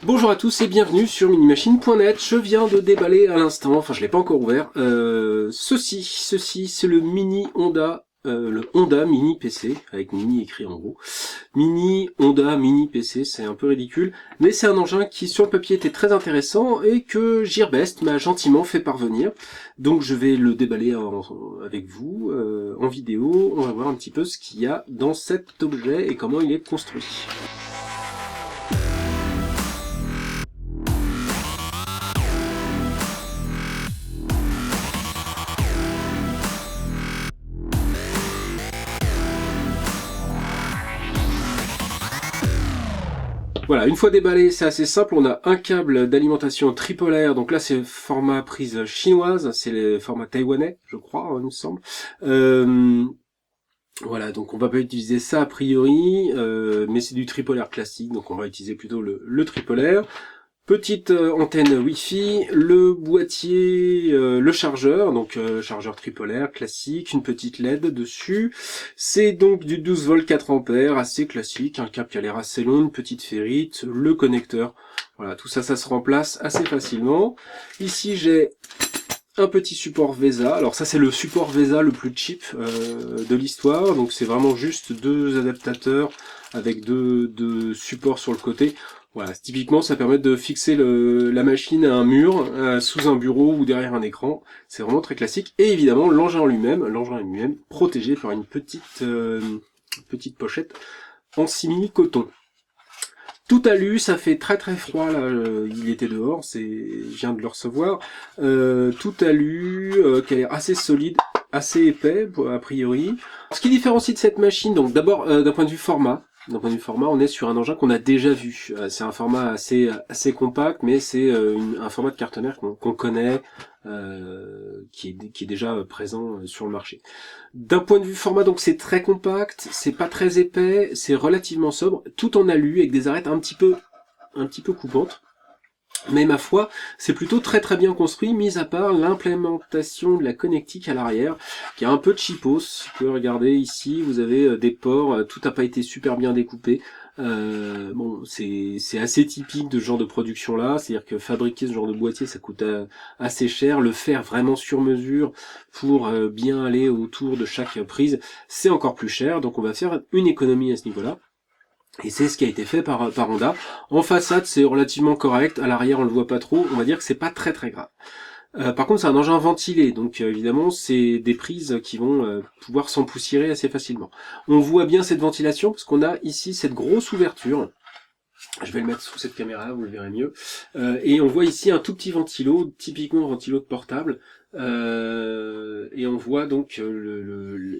Bonjour à tous et bienvenue sur minimachine.net. Je viens de déballer à l'instant, enfin je l'ai pas encore ouvert, ceci c'est le mini Honda, le Honda Mini PC, avec mini écrit en gros. Mini Honda Mini PC, c'est un peu ridicule, mais c'est un engin qui sur le papier était très intéressant et que Gearbest m'a gentiment fait parvenir. Donc je vais le déballer avec vous en vidéo, on va voir un petit peu ce qu'il y a dans cet objet et comment il est construit. Voilà, une fois déballé, c'est assez simple. On a un câble d'alimentation tripolaire. Donc là, c'est format prise chinoise. C'est le format taïwanais, je crois, hein, il me semble. Voilà, donc on va pas utiliser ça a priori, mais c'est du tripolaire classique. Donc on va utiliser plutôt le tripolaire. Petite antenne Wi-Fi, le boîtier, le chargeur, donc chargeur tripolaire classique, une petite LED dessus. C'est donc du 12 volts 4 ampères, assez classique, un câble qui a l'air assez long, une petite ferrite, le connecteur. Voilà, tout ça, ça se remplace assez facilement. Ici, j'ai un petit support VESA. Alors ça, c'est le support VESA le plus cheap de l'histoire. Donc c'est vraiment juste deux adaptateurs avec deux supports sur le côté. Voilà, typiquement ça permet de fixer la machine à un mur, sous un bureau ou derrière un écran. C'est vraiment très classique. Et évidemment l'engin lui-même protégé par une petite pochette en simili-coton. Tout alu, ça fait très très froid là, il était dehors, je viens de le recevoir. Tout alu, qui a l'air assez solide, assez épais a priori. Ce qui différencie de cette machine, donc d'abord d'un point de vue format. D'un point de vue format, on est sur un engin qu'on a déjà vu. C'est un format assez compact, mais c'est un format de cartonnaire qu'on connaît, qui est déjà présent sur le marché. D'un point de vue format, donc c'est très compact, c'est pas très épais, c'est relativement sobre, tout en alu avec des arêtes un petit peu coupantes. Mais ma foi, c'est plutôt très très bien construit, mis à part l'implémentation de la connectique à l'arrière, qui est un peu cheapos. Vous pouvez regarder ici, vous avez des ports, tout n'a pas été super bien découpé. Bon, c'est assez typique de ce genre de production là, c'est-à-dire que fabriquer ce genre de boîtier, ça coûte assez cher. Le faire vraiment sur mesure pour bien aller autour de chaque prise, c'est encore plus cher. Donc on va faire une économie à ce niveau-là. Et c'est ce qui a été fait par Honda. En façade, c'est relativement correct. À l'arrière, on le voit pas trop. On va dire que c'est pas très très grave. Par contre, c'est un engin ventilé, donc évidemment, c'est des prises qui vont pouvoir s'empoussiérer assez facilement. On voit bien cette ventilation parce qu'on a ici cette grosse ouverture. Je vais le mettre sous cette caméra, vous le verrez mieux. Et on voit ici un tout petit ventilo, typiquement ventilo de portable. Et on voit donc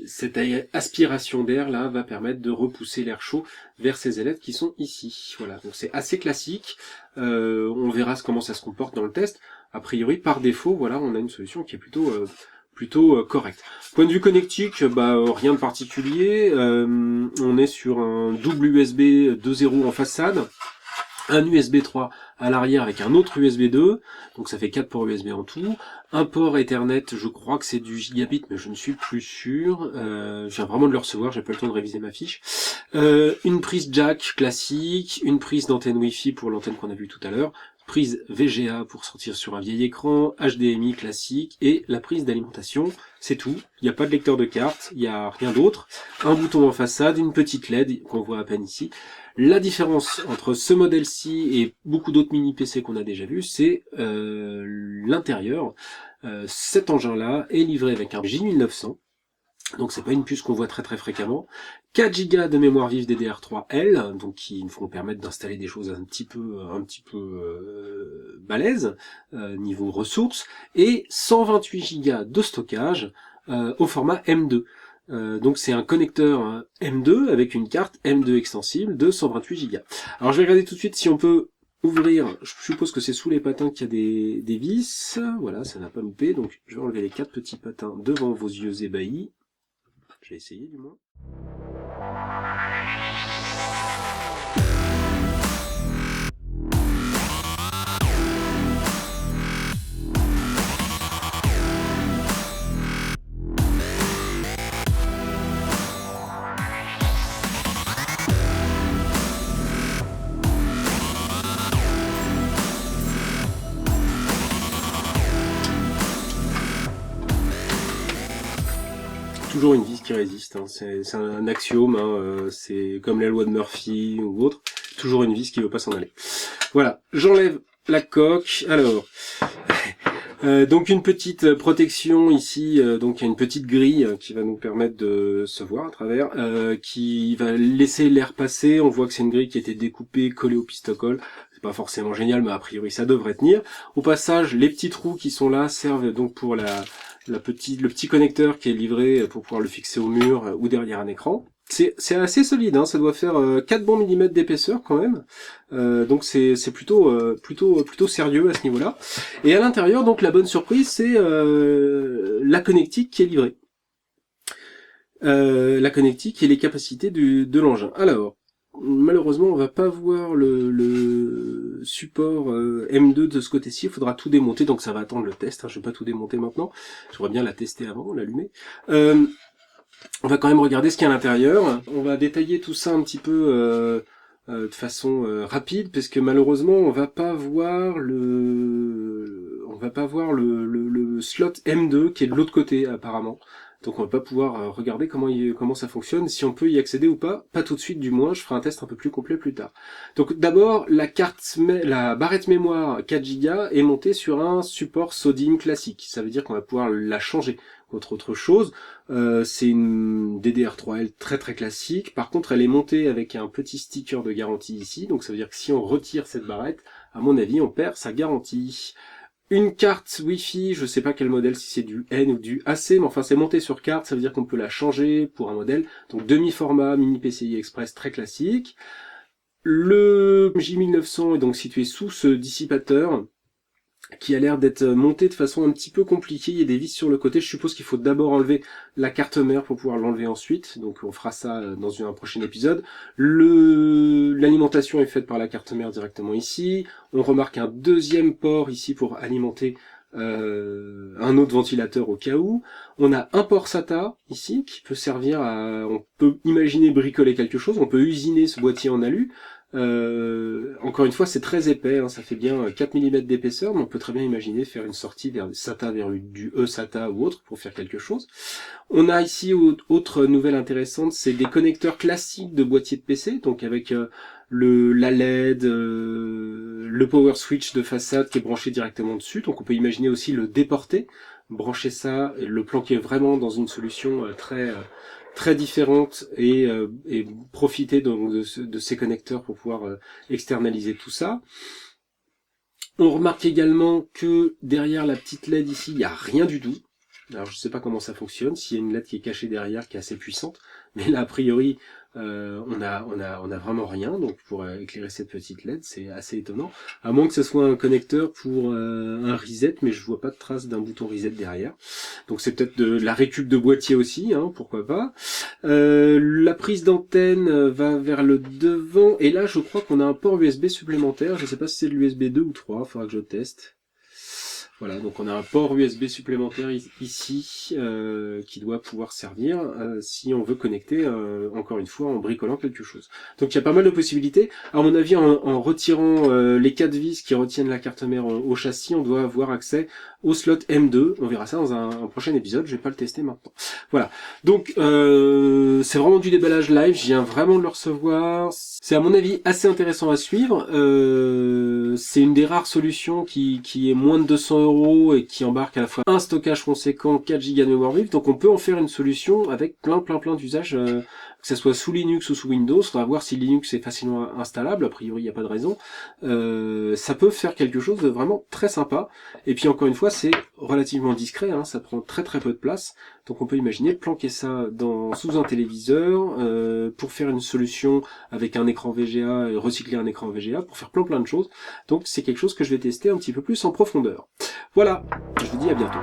cette aspiration d'air là va permettre de repousser l'air chaud vers ces ailettes qui sont ici. Voilà, donc c'est assez classique. On verra comment ça se comporte dans le test. A priori, par défaut, voilà, on a une solution qui est plutôt correcte. Point de vue connectique, rien de particulier. On est sur un double USB 2.0 en façade. Un USB 3 à l'arrière avec un autre USB 2, donc ça fait 4 ports USB en tout. Un port Ethernet, je crois que c'est du gigabit, mais je ne suis plus sûr. Je viens vraiment de le recevoir, j'ai pas le temps de réviser ma fiche. Une prise jack classique, une prise d'antenne Wi-Fi pour l'antenne qu'on a vue tout à l'heure, prise VGA pour sortir sur un vieil écran, HDMI classique et la prise d'alimentation, c'est tout. Il n'y a pas de lecteur de carte, il n'y a rien d'autre. Un bouton en façade, une petite LED qu'on voit à peine ici. La différence entre ce modèle-ci et beaucoup d'autres mini PC qu'on a déjà vu, c'est l'intérieur. Cet engin-là est livré avec un J1900. Donc c'est pas une puce qu'on voit très très fréquemment. 4 Go de mémoire vive DDR3L, donc qui vont permettre d'installer des choses un petit peu balèzes niveau ressources, et 128 Go de stockage au format M2. Donc c'est un connecteur M2 avec une carte M2 extensible de 128 Go. Alors je vais regarder tout de suite si on peut ouvrir. Je suppose que c'est sous les patins qu'il y a des vis. Voilà, ça n'a pas loupé. Donc je vais enlever les 4 petits patins devant vos yeux ébahis. Je vais essayer du moins. toujours une vis qui résiste, hein. C'est un axiome, hein. C'est comme la loi de Murphy ou autre, toujours une vis qui veut pas s'en aller. Voilà, j'enlève la coque. Alors, donc une petite protection ici, donc il y a une petite grille qui va nous permettre de se voir à travers, qui va laisser l'air passer. On voit que c'est une grille qui a été découpée, collée au pistocole. C'est pas forcément génial, mais a priori ça devrait tenir. Au passage, les petits trous qui sont là servent donc pour le petit connecteur qui est livré pour pouvoir le fixer au mur ou derrière un écran. C'est assez solide, hein, ça doit faire 4 bons millimètres d'épaisseur quand même, donc c'est plutôt sérieux à ce niveau-là. Et à l'intérieur, donc la bonne surprise, c'est la connectique qui est livrée, la connectique et les capacités de l'engin. Alors, malheureusement, on va pas voir le support M2 de ce côté-ci. Il faudra tout démonter, donc ça va attendre le test. Hein, je vais pas tout démonter maintenant. J'aimerais bien la tester avant, l'allumer. On va quand même regarder ce qu'il y a à l'intérieur. On va détailler tout ça un petit peu de façon rapide, parce que malheureusement on va pas voir le slot M2 qui est de l'autre côté apparemment. Donc on va pas pouvoir regarder comment ça fonctionne, si on peut y accéder ou pas. Pas tout de suite du moins, je ferai un test un peu plus complet plus tard. Donc d'abord, la barrette mémoire 4 Go est montée sur un support SODIMM classique. Ça veut dire qu'on va pouvoir la changer contre autre chose. C'est une DDR3L très très classique. Par contre, elle est montée avec un petit sticker de garantie ici. Donc ça veut dire que si on retire cette barrette, à mon avis, on perd sa garantie. Une carte Wi-Fi, je sais pas quel modèle, si c'est du N ou du AC, mais enfin c'est monté sur carte, ça veut dire qu'on peut la changer pour un modèle. Donc demi-format, mini PCI Express très classique. Le J1900 est donc situé sous ce dissipateur, qui a l'air d'être monté de façon un petit peu compliquée. Il y a des vis sur le côté. Je suppose qu'il faut d'abord enlever la carte mère pour pouvoir l'enlever ensuite. Donc on fera ça dans un prochain épisode. L'alimentation est faite par la carte mère directement ici. On remarque un deuxième port ici pour alimenter un autre ventilateur au cas où. On a un port SATA ici qui peut servir à... On peut imaginer bricoler quelque chose. On peut usiner ce boîtier en alu. Encore une fois, c'est très épais, hein, ça fait bien 4 mm d'épaisseur, mais on peut très bien imaginer faire une sortie vers SATA, vers du eSATA ou autre pour faire quelque chose. On a ici autre nouvelle intéressante, c'est des connecteurs classiques de boîtier de PC, donc avec la LED, le power switch de façade qui est branché directement dessus, donc on peut imaginer aussi le déporter, brancher ça, et le planquer vraiment dans une solution très différente et profiter donc de ces connecteurs pour pouvoir externaliser tout ça. On remarque également que derrière la petite LED ici, il n'y a rien du tout. Alors je sais pas comment ça fonctionne, s'il y a une LED qui est cachée derrière, qui est assez puissante, mais là a priori on a vraiment rien, donc pour éclairer cette petite LED, c'est assez étonnant, à moins que ce soit un connecteur pour un reset, mais je vois pas de trace d'un bouton reset derrière, donc c'est peut-être de la récup de boîtier aussi, hein, pourquoi pas. La prise d'antenne va vers le devant, et là je crois qu'on a un port USB supplémentaire, je sais pas si c'est de l'USB 2 ou 3, faudra que je teste. Voilà, donc on a un port USB supplémentaire ici qui doit pouvoir servir si on veut connecter, encore une fois, en bricolant quelque chose. Donc il y a pas mal de possibilités. À mon avis, en retirant les 4 vis qui retiennent la carte mère au châssis, on doit avoir accès au slot M2. On verra ça dans un prochain épisode, je vais pas le tester maintenant. Voilà, donc c'est vraiment du déballage live, je viens vraiment de le recevoir. C'est à mon avis assez intéressant à suivre. C'est une des rares solutions qui est moins de 200 € et qui embarque à la fois un stockage conséquent, 4 Go de mémoire vive, donc on peut en faire une solution avec plein d'usages, que ce soit sous Linux ou sous Windows. On va voir si Linux est facilement installable, a priori il n'y a pas de raison. Ça peut faire quelque chose de vraiment très sympa, et puis encore une fois c'est relativement discret, hein, ça prend très peu de place, donc on peut imaginer planquer ça sous un téléviseur, pour faire une solution avec un écran VGA, et recycler un écran VGA, pour faire plein de choses. Donc c'est quelque chose que je vais tester un petit peu plus en profondeur. Voilà, je vous dis à bientôt.